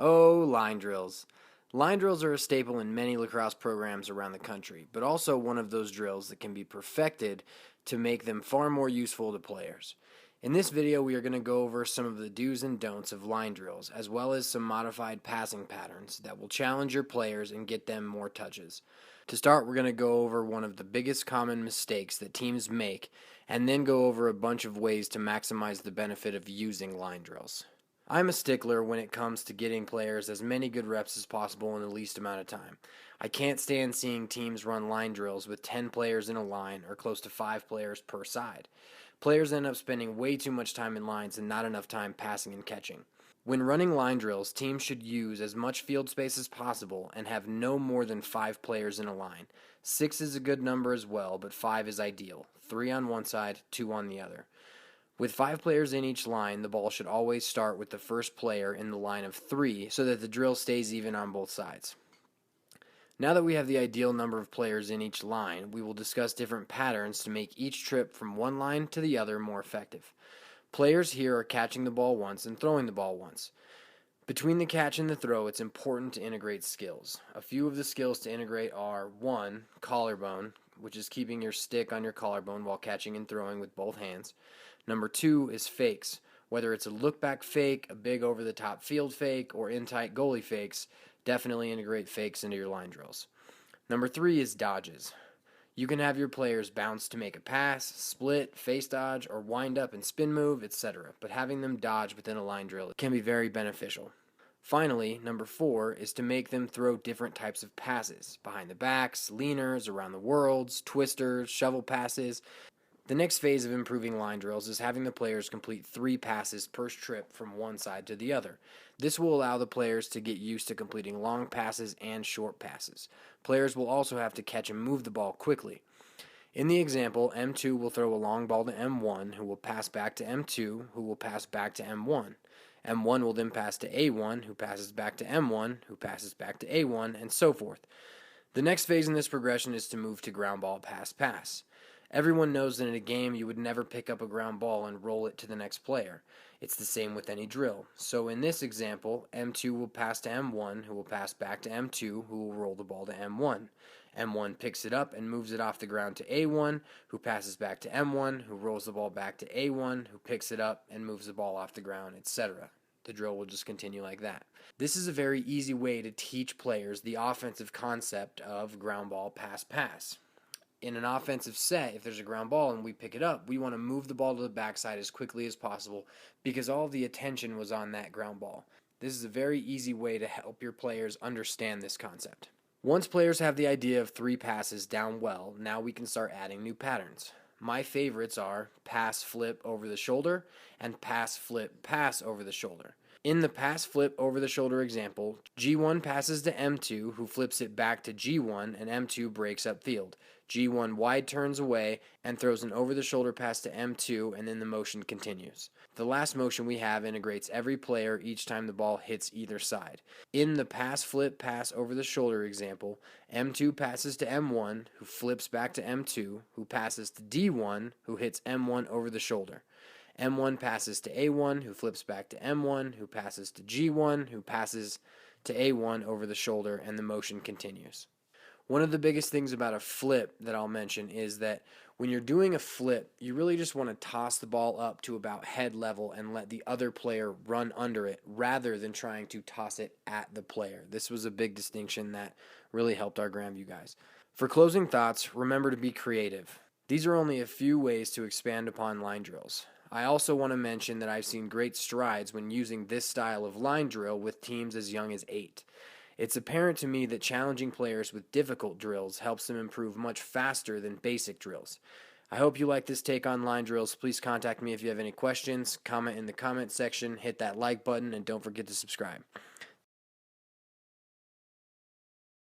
Oh, line drills. Line drills are a staple in many lacrosse programs around the country, but also one of those drills that can be perfected to make them far more useful to players. In this video, we are going to go over some of the do's and don'ts of line drills, as well as some modified passing patterns that will challenge your players and get them more touches. To start, we're going to go over one of the biggest common mistakes that teams make, and then go over a bunch of ways to maximize the benefit of using line drills. I'm a stickler when it comes to getting players as many good reps as possible in the least amount of time. I can't stand seeing teams run line drills with 10 players in a line or close to 5 players per side. Players end up spending way too much time in lines and not enough time passing and catching. When running line drills, teams should use as much field space as possible and have no more than 5 players in a line. 6 is a good number as well, but 5 is ideal. 3 on one side, 2 on the other. With 5 players in each line, the ball should always start with the first player in the line of 3 so that the drill stays even on both sides. Now that we have the ideal number of players in each line, we will discuss different patterns to make each trip from one line to the other more effective. Players here are catching the ball once and throwing the ball once. Between the catch and the throw, it's important to integrate skills. A few of the skills to integrate are 1. Collarbone, which is keeping your stick on your collarbone while catching and throwing with both hands. Number 2 is fakes. Whether it's a look-back fake, a big over-the-top field fake, or in-tight goalie fakes, definitely integrate fakes into your line drills. Number 3 is dodges. You can have your players bounce to make a pass, split, face dodge, or wind up and spin move, etc., but having them dodge within a line drill can be very beneficial. Finally, number 4 is to make them throw different types of passes, behind the backs, leaners, around the worlds, twisters, shovel passes. The next phase of improving line drills is having the players complete 3 passes per trip from one side to the other. This will allow the players to get used to completing long passes and short passes. Players will also have to catch and move the ball quickly. In the example, M2 will throw a long ball to M1, who will pass back to M2, who will pass back to M1. M1 will then pass to A1, who passes back to M1, who passes back to A1, and so forth. The next phase in this progression is to move to ground ball pass. Everyone knows that in a game you would never pick up a ground ball and roll it to the next player. It's the same with any drill. So in this example, M2 will pass to M1, who will pass back to M2, who will roll the ball to M1. M1 picks it up and moves it off the ground to A1, who passes back to M1, who rolls the ball back to A1, who picks it up and moves the ball off the ground, etc. The drill will just continue like that. This is a very easy way to teach players the offensive concept of ground ball pass. In an offensive set, if there's a ground ball and we pick it up, we want to move the ball to the backside as quickly as possible because all of the attention was on that ground ball. This is a very easy way to help your players understand this concept. Once players have the idea of 3 passes down well, now we can start adding new patterns. My favorites are pass flip over the shoulder and pass flip pass over the shoulder. In the pass flip over the shoulder example, G1 passes to M2, who flips it back to G1, and M2 breaks up field. G1 wide turns away and throws an over the shoulder pass to M2, and then the motion continues. The last motion we have integrates every player each time the ball hits either side. In the pass flip pass over the shoulder example, M2 passes to M1, who flips back to M2, who passes to D1, who hits M1 over the shoulder. M1 passes to A1, who flips back to M1, who passes to G1, who passes to A1 over the shoulder, and the motion continues. One of the biggest things about a flip that I'll mention is that when you're doing a flip, you really just want to toss the ball up to about head level and let the other player run under it rather than trying to toss it at the player. This was a big distinction that really helped our Grandview guys. For closing thoughts, remember to be creative. These are only a few ways to expand upon line drills. I also want to mention that I've seen great strides when using this style of line drill with teams as young as 8. It's apparent to me that challenging players with difficult drills helps them improve much faster than basic drills. I hope you like this take on line drills. Please contact me if you have any questions. Comment in the comment section, hit that like button, and don't forget to subscribe.